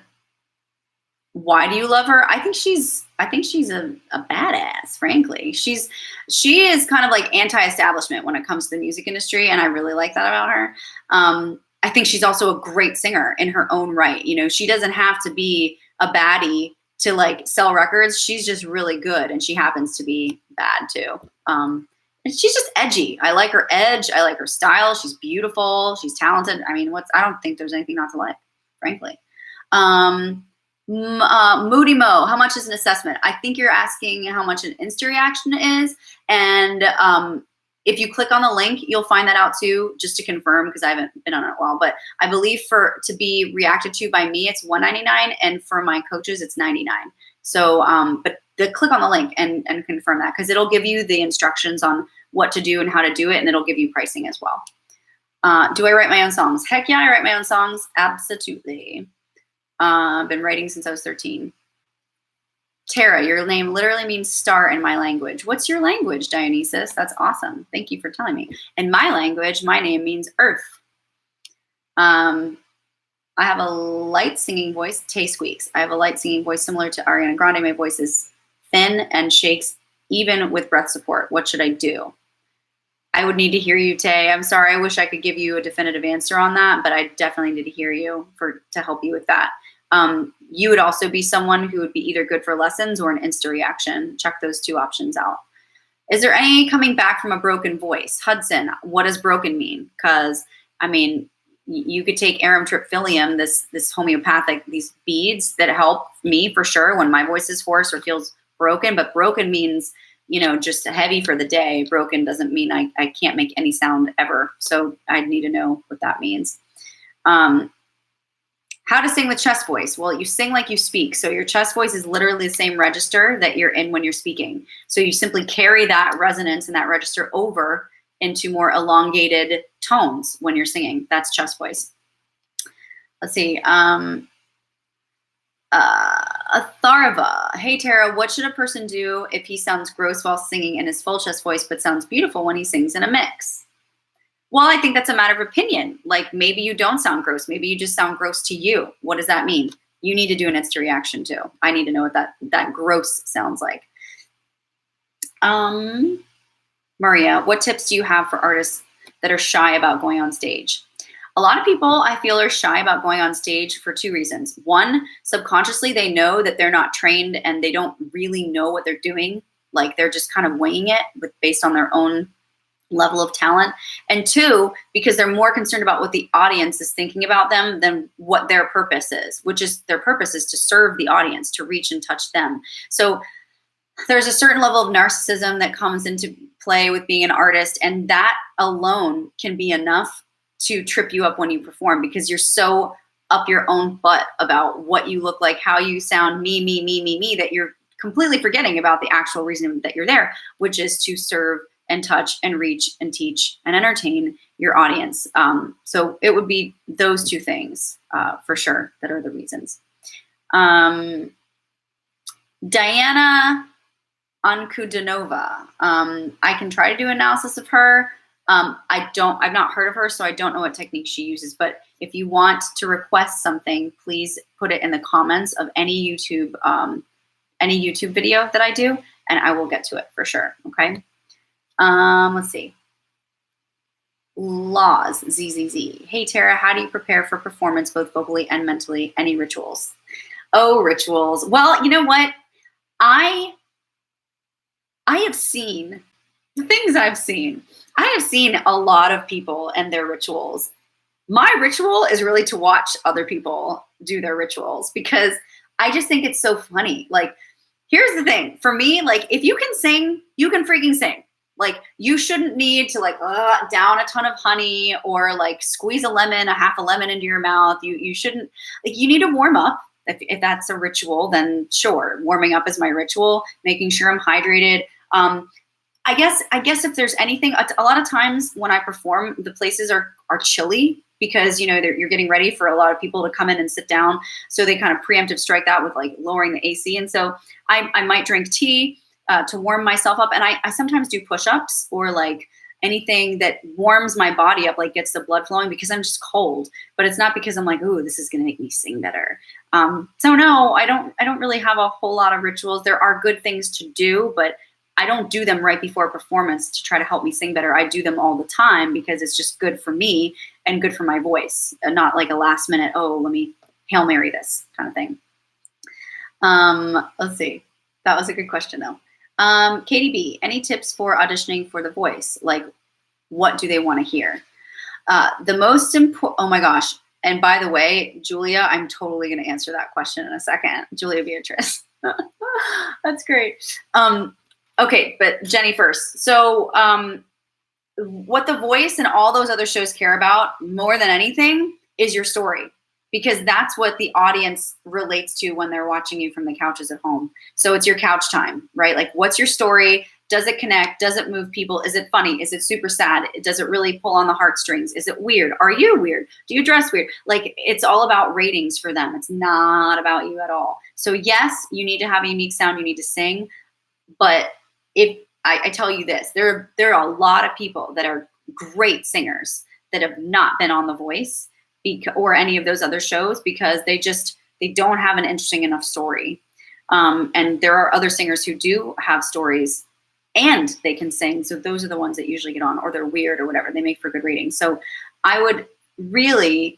why do you love her? I think she's a badass, frankly. She is kind of like anti-establishment when it comes to the music industry, and I really like that about her. I think she's also a great singer in her own right. You know, she doesn't have to be a baddie to like sell records. She's just really good, and she happens to be bad too. And she's just edgy. I like her edge. I like her style. She's beautiful. She's talented. I mean, I don't think there's anything not to like, frankly. Moody Mo, how much is an assessment? I think you're asking how much an Insta-Reaction is. And if you click on the link, you'll find that out too, just to confirm, because I haven't been on it in a while. But I believe to be reacted to by me, it's $199, and for my coaches, it's $99. So, but click on the link and confirm that, because it'll give you the instructions on what to do and how to do it, and it'll give you pricing as well. Do I write my own songs? Heck yeah, I write my own songs. Absolutely. I've been writing since I was 13. Tara, your name literally means star in my language. What's your language, Dionysus? That's awesome. Thank you for telling me. In my language, my name means earth. I have a light singing voice. Tay squeaks. I have a light singing voice similar to Ariana Grande. My voice is thin and shakes even with breath support. What should I do? I would need to hear you, Tay. I'm sorry. I wish I could give you a definitive answer on that, but I definitely need to hear you to help you with that. You would also be someone who would be either good for lessons or an Insta-Reaction. Check those two options out. Is there any coming back from a broken voice? Hudson, what does broken mean? Because, I mean, you could take aramtriptylium, this homeopathic, these beads that help me for sure when my voice is hoarse or feels broken, but broken means, you know, just heavy for the day. Broken doesn't mean I can't make any sound ever. So I'd need to know what that means. How to sing with chest voice? Well, you sing like you speak. So your chest voice is literally the same register that you're in when you're speaking. So you simply carry that resonance and that register over into more elongated tones when you're singing. That's chest voice. Let's see. Atharva. Hey, Tara, what should a person do if he sounds gross while singing in his full chest voice but sounds beautiful when he sings in a mix? Well, I think that's a matter of opinion. Like, maybe you don't sound gross. Maybe you just sound gross to you. What does that mean? You need to do an Insta-Reaction too. I need to know what that gross sounds like. Maria, what tips do you have for artists that are shy about going on stage? A lot of people, I feel, are shy about going on stage for two reasons. One, subconsciously, they know that they're not trained and they don't really know what they're doing. Like, they're just kind of winging it based on their own level of talent. And two, because they're more concerned about what the audience is thinking about them than what their purpose is, which is their purpose is to serve the audience, to reach and touch them. So there's a certain level of narcissism that comes into play with being an artist, and that alone can be enough to trip you up when you perform, because you're so up your own butt about what you look like, how you sound, me, that you're completely forgetting about the actual reason that you're there, which is to serve and touch and reach and teach and entertain your audience. So it would be those two things for sure that are the reasons. Diana Ankudanova. I can try to do analysis of her. I've not heard of her, so I don't know what technique she uses, but if you want to request something, please put it in the comments of any YouTube video that I do, and I will get to it for sure. Okay. Let's see. Laws, ZZZ. Hey, Tara, how do you prepare for performance, both vocally and mentally? Any rituals? Oh, rituals. Well, you know what? I have seen the things I've seen. I have seen a lot of people and their rituals. My ritual is really to watch other people do their rituals, because I just think it's so funny. Like, here's the thing. For me, like, if you can sing, you can freaking sing. Like, you shouldn't need to like down a ton of honey or like squeeze a half a lemon into your mouth. You shouldn't, like, you need to warm up. If that's a ritual, then sure. Warming up is my ritual, making sure I'm hydrated. I guess if there's anything, a lot of times when I perform, the places are chilly because, you know, you're getting ready for a lot of people to come in and sit down. So they kind of preemptive strike that with like lowering the AC. And so I might drink tea to warm myself up. And I sometimes do push-ups or like anything that warms my body up, like gets the blood flowing, because I'm just cold. But it's not because I'm like, ooh, this is going to make me sing better. So no, I don't really have a whole lot of rituals. There are good things to do, but I don't do them right before a performance to try to help me sing better. I do them all the time because it's just good for me and good for my voice, and not like a last minute, oh, let me Hail Mary this kind of thing. Let's see. That was a good question though. Katie B, any tips for auditioning for The Voice? Like, what do they want to hear? The most important, oh my gosh. And by the way, Julia, I'm totally going to answer that question in a second. Julia Beatrice. That's great. Okay, but Jenny first. So what The Voice and all those other shows care about more than anything is your story, because that's what the audience relates to when they're watching you from the couches at home. So it's your couch time, right? Like, what's your story? Does it connect? Does it move people? Is it funny? Is it super sad? Does it really pull on the heartstrings? Is it weird? Are you weird? Do you dress weird? Like, it's all about ratings for them. It's not about you at all. So yes, you need to have a unique sound. You need to sing. But if I tell you this, there are a lot of people that are great singers that have not been on The Voice or any of those other shows because they don't have an interesting enough story. And there are other singers who do have stories and they can sing. So those are the ones that usually get on, or they're weird or whatever. They make for good ratings. So I would really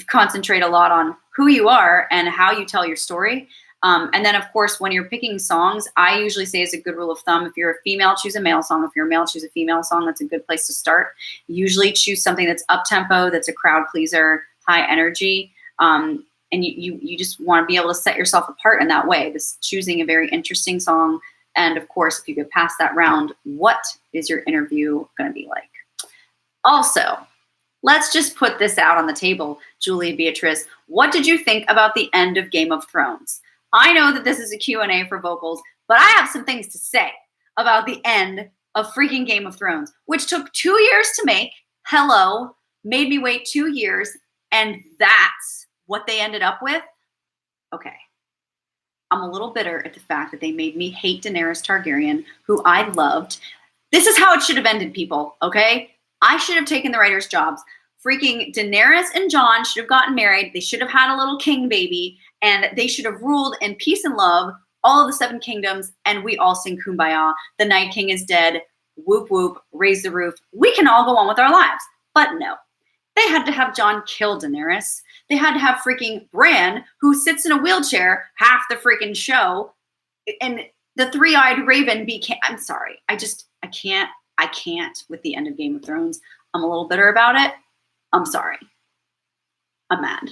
concentrate a lot on who you are and how you tell your story. And then, of course, when you're picking songs, I usually say, as a good rule of thumb, if you're a female, choose a male song. If you're a male, choose a female song. That's a good place to start. Usually choose something that's up-tempo, that's a crowd pleaser, high energy. And you just want to be able to set yourself apart in that way. This choosing a very interesting song. And, of course, if you get past that round, what is your interview going to be like? Also, let's just put this out on the table, Julia Beatrice. What did you think about the end of Game of Thrones? I know that this is a Q&A for vocals, but I have some things to say about the end of freaking Game of Thrones, which took 2 years to make. Hello, made me wait 2 years, and that's what they ended up with? Okay. I'm a little bitter at the fact that they made me hate Daenerys Targaryen, who I loved. This is how it should have ended, people, okay? I should have taken the writers' jobs. Freaking Daenerys and Jon should have gotten married. They should have had a little king baby, and they should have ruled in peace and love all of the 7 kingdoms, and we all sing Kumbaya. The Night King is dead. Whoop, whoop, raise the roof. We can all go on with our lives. But no. They had to have Jon kill Daenerys. They had to have freaking Bran, who sits in a wheelchair half the freaking show, and the 3-eyed raven became, I'm sorry. I can't with the end of Game of Thrones. I'm a little bitter about it. I'm sorry. I'm mad.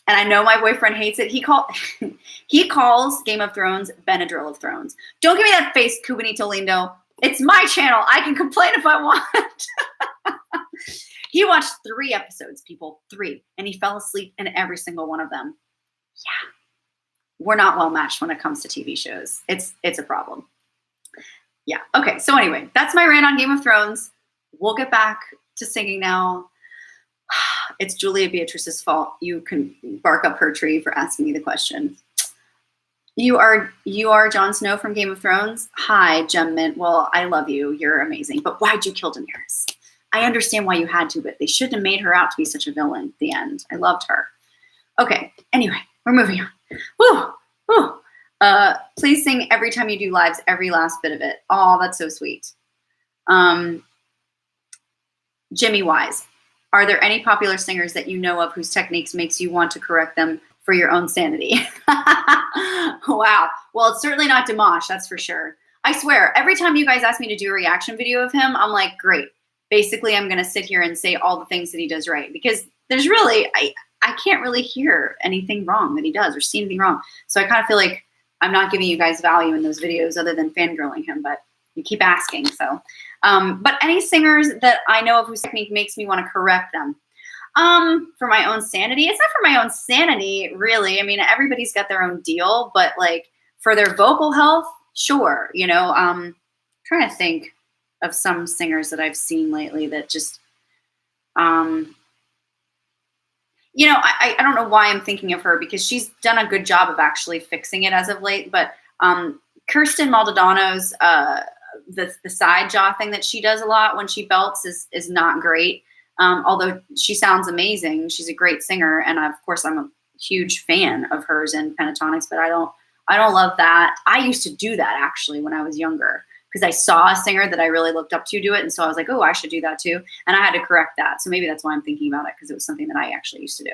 And I know my boyfriend hates it. He calls Game of Thrones Benadryl of Thrones. Don't give me that face, Cubanito Lindo. It's my channel. I can complain if I want. He watched 3 episodes, people, 3, and he fell asleep in every single one of them. Yeah. We're not well matched when it comes to TV shows. It's a problem. Yeah. Okay. So anyway, that's my rant on Game of Thrones. We'll get back to singing now. It's Julia Beatrice's fault. You can bark up her tree for asking me the question. You are Jon Snow from Game of Thrones? Hi, Gem Mint. Well, I love you. You're amazing. But why'd you kill Daenerys? I understand why you had to, but they shouldn't have made her out to be such a villain at the end. I loved her. Okay. Anyway, we're moving on. Woo! Woo! Please sing every time you do lives, every last bit of it. Oh, that's so sweet. Jimmy Wise. Are there any popular singers that you know of whose techniques makes you want to correct them for your own sanity? Wow. Well, it's certainly not Dimash, that's for sure. I swear, every time you guys ask me to do a reaction video of him, I'm like, great. Basically, I'm going to sit here and say all the things that he does right, because there's really, I can't really hear anything wrong that he does or see anything wrong. So I kind of feel like I'm not giving you guys value in those videos other than fangirling him, but you keep asking. So, but any singers that I know of whose technique makes me want to correct them, for my own sanity, it's not for my own sanity, really. I mean, everybody's got their own deal, but like for their vocal health, Sure. Trying to think of some singers that I've seen lately that just, um, I don't know why I'm thinking of her because she's done a good job of actually fixing it as of late. But Kirsten Maldondo's the side jaw thing that she does a lot when she belts is not great. Although she sounds amazing, she's a great singer, and of course I'm a huge fan of hers in pentatonics. But I don't love that. I used to do that actually when I was younger because I saw a singer that I really looked up to do it, and so I was like, oh, I should do that too, and I had to correct that. So maybe that's why I'm thinking about it because it was something that I actually used to do.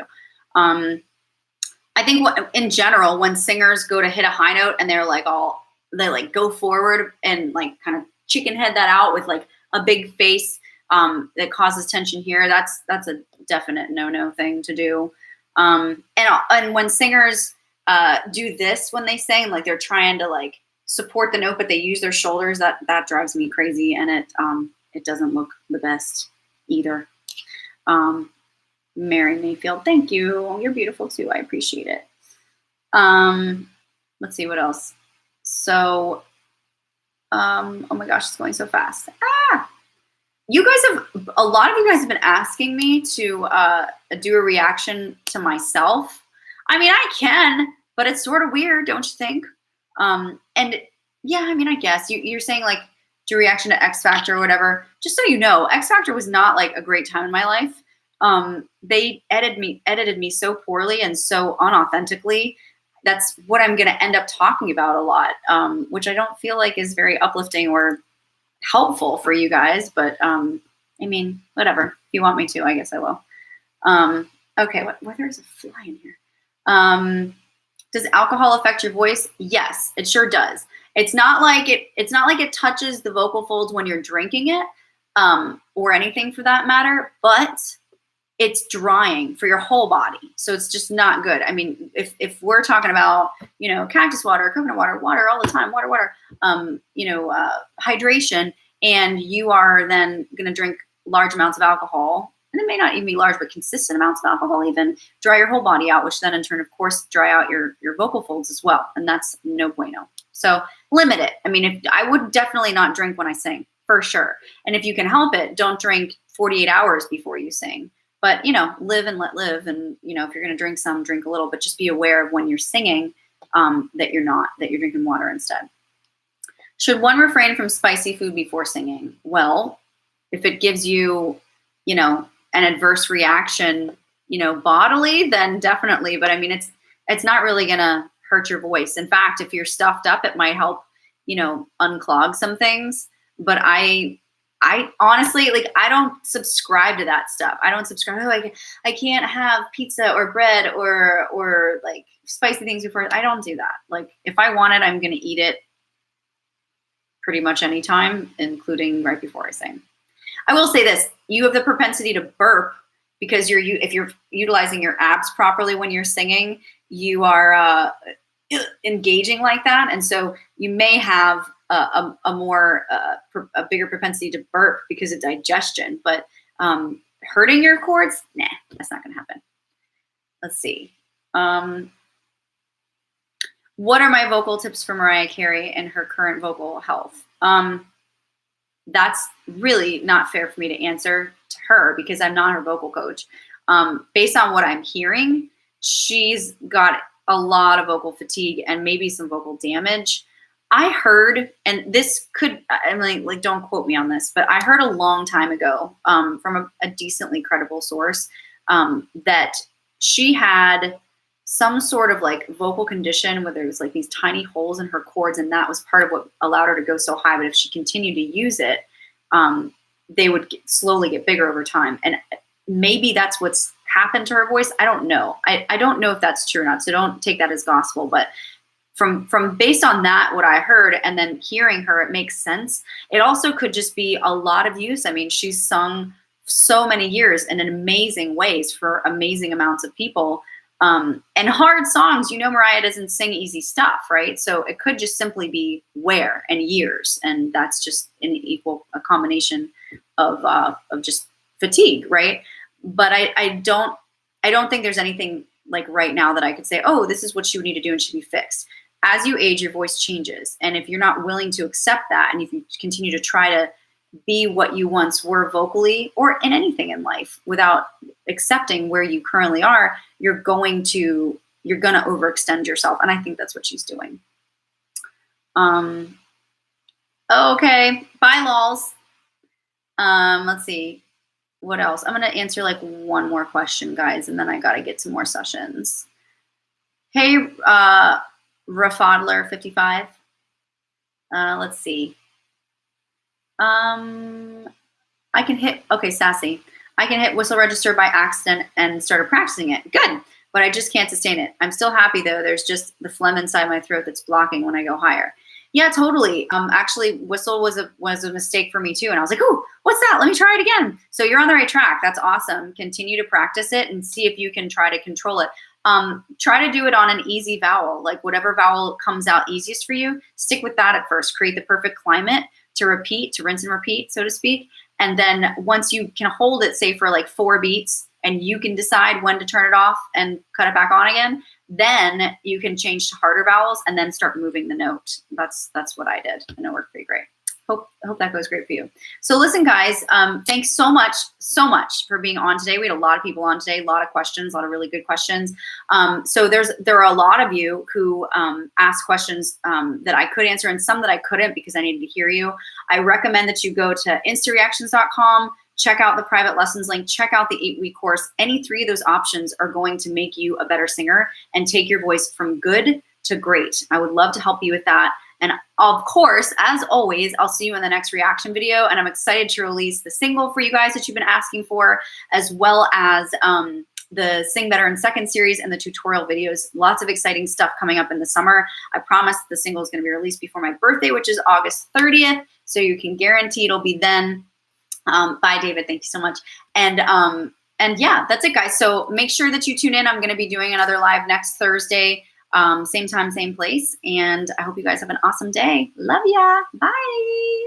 I think in general, when singers go to hit a high note and they like go forward and like kind of chicken head that out with like a big face that causes tension here, that's a definite no thing to do. And when singers do this when they sing, like they're trying to like support the note, but they use their shoulders, that drives me crazy, and it doesn't look the best either. Mary Mayfield, thank you. You're beautiful too. I appreciate it. Let's see what else. So, oh my gosh, it's going so fast. A lot of you guys have been asking me to do a reaction to myself. I mean, I can, but it's sort of weird, don't you think? And yeah, I mean, I guess you're saying like do a reaction to X Factor or whatever. Just so you know, X Factor was not like a great time in my life. They edited me so poorly and so unauthentically. That's what I'm going to end up talking about a lot, which I don't feel like is very uplifting or helpful for you guys. But I mean, whatever. If you want me to, I guess I will. Okay, there's a fly in here. Does alcohol affect your voice? Yes, it sure does. It's not like it touches the vocal folds when you're drinking it, or anything for that matter, but it's drying for your whole body. So it's just not good. I mean, if we're talking about, cactus water, coconut water all the time, water, hydration, and you are then going to drink large amounts of alcohol, and it may not even be large, but consistent amounts of alcohol, even dry your whole body out, which then in turn, of course, dry out your vocal folds as well. And that's no bueno. So limit it. I mean, I would definitely not drink when I sing, for sure. And if you can help it, don't drink 48 hours before you sing. But, live and let live. And, if you're going to drink some, drink a little, but just be aware of when you're singing that you're drinking water instead. Should one refrain from spicy food before singing? Well, if it gives you, an adverse reaction, bodily, then definitely. But I mean, it's not really going to hurt your voice. In fact, if you're stuffed up, it might help, unclog some things. But I honestly, I don't subscribe to that stuff. I don't subscribe. I can't have pizza or bread or like spicy things before. I don't do that. Like if I want it, I'm going to eat it pretty much anytime, including right before I sing. I will say this: you have the propensity to burp because if you're utilizing your abs properly when you're singing, you are engaging like that, and so you may have a bigger propensity to burp because of digestion, but hurting your cords, nah, that's not going to happen. Let's see. What are my vocal tips for Mariah Carey and her current vocal health? That's really not fair for me to answer to her because I'm not her vocal coach. Based on what I'm hearing, she's got a lot of vocal fatigue and maybe some vocal damage. I heard, and this could, I mean, like, don't quote me on this, but I heard a long time ago from a decently credible source that she had some sort of like vocal condition where there was like these tiny holes in her cords, and that was part of what allowed her to go so high. But if she continued to use it, they would slowly get bigger over time. And maybe that's what's happened to her voice. I don't know. I don't know if that's true or not. So don't take that as gospel, but from based on that, what I heard, and then hearing her, it makes sense. It also could just be a lot of use. I mean, she's sung so many years in amazing ways for amazing amounts of people. And hard songs, Mariah doesn't sing easy stuff, right? So it could just simply be wear and years. And that's just a combination of just fatigue, right? But I don't think there's anything like right now that I could say, oh, this is what she would need to do and she'd be fixed. as you age, your voice changes. And if you're not willing to accept that, and if you continue to try to be what you once were vocally or in anything in life without accepting where you currently are, you're going to overextend yourself. And I think that's what she's doing. Okay, bye lols. Let's see, what else? I'm gonna answer like one more question, guys, and then I gotta get some more sessions. Hey, Rafadler 55. Let's see. I can hit, okay, Sassy. I can hit whistle register by accident and started practicing it. Good, but I just can't sustain it. I'm still happy though. There's just the phlegm inside my throat that's blocking when I go higher. Yeah, totally. Actually, whistle was a mistake for me too. And I was like, ooh, what's that? Let me try it again. So you're on the right track. That's awesome. Continue to practice it and see if you can try to control it. Try to do it on an easy vowel, like whatever vowel comes out easiest for you. Stick with that at first. Create the perfect climate to repeat, to rinse and repeat, so to speak. And then once you can hold it, say for like 4 beats, and you can decide when to turn it off and cut it back on again, then you can change to harder vowels and then start moving the note. That's what I did, and it worked pretty great. Hope that goes great for you. So listen, guys, thanks so much for being on today. We had a lot of people on today, a lot of questions, a lot of really good questions. So there are a lot of you who asked questions that I could answer and some that I couldn't because I needed to hear you. I recommend that you go to Insta-Reactions.com, check out the private lessons link, check out the 8-week course. Any 3 of those options are going to make you a better singer and take your voice from good to great. I would love to help you with that. And of course, as always, I'll see you in the next reaction video. And I'm excited to release the single for you guys that you've been asking for, as well as the Sing Better in Second series and the tutorial videos. Lots of exciting stuff coming up in the summer. I promise the single is going to be released before my birthday, which is August 30th. So you can guarantee it'll be then. Bye, David. Thank you so much. And yeah, that's it, guys. So make sure that you tune in. I'm going to be doing another live next Thursday. Same time, same place. And I hope you guys have an awesome day. Love ya. Bye.